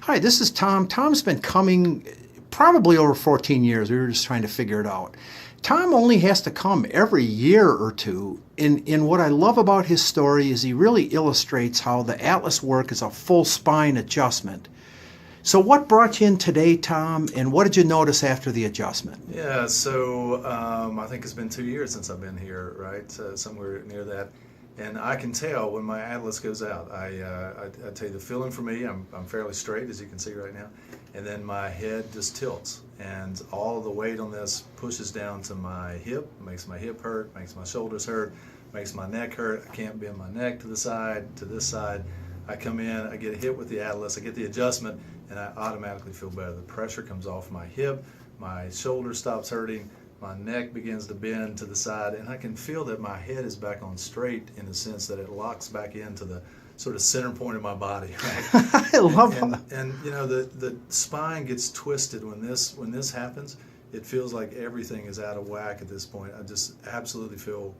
Hi, this is Tom. Tom's been coming probably over 14 years. We were just trying to figure it out. Tom only has to come every year or two. And what I love about his story is he really illustrates how the Atlas work is a full spine adjustment. So what brought you in today, Tom, and what did you notice after the adjustment? Yeah, so I think it's been 2 years since I've been here, right? Somewhere near that. And I can tell when my Atlas goes out. I tell you, the feeling for me, I'm fairly straight, as you can see right now. And then my head just tilts. And all of the weight on this pushes down to my hip, makes my hip hurt, makes my shoulders hurt, makes my neck hurt. I can't bend my neck to the side, to this side. I come in, I get hit with the Atlas, I get the adjustment, and I automatically feel better. The pressure comes off my hip, my shoulder stops hurting, my neck begins to bend to the side, and I can feel that my head is back on straight in the sense that it locks back into the sort of center point of my body. Right? I love that. And you know, the spine gets twisted when this happens. It feels like everything is out of whack at this point. I just absolutely feel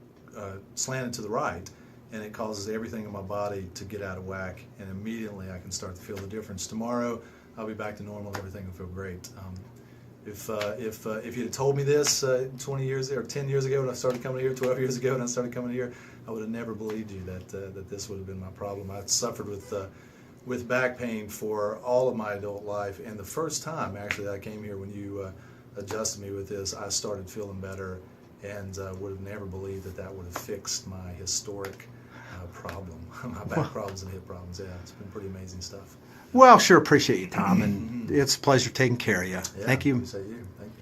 slanted to the right, and it causes everything in my body to get out of whack, and immediately I can start to feel the difference. Tomorrow, I'll be back to normal. Everything will feel great. If you'd have told me this 20 years or 10 years ago when I started coming here, 12 years ago when I started coming here, I would have never believed you that this would have been my problem. I suffered with back pain for all of my adult life, and the first time actually that I came here when you adjusted me with this, I started feeling better, and would have never believed that would have fixed my historic problem, my back problems and hip problems. Yeah, it's been pretty amazing stuff. Well, sure appreciate you, Tom, and it's a pleasure taking care of you. Yeah, Thank you. Appreciate you. Thank you.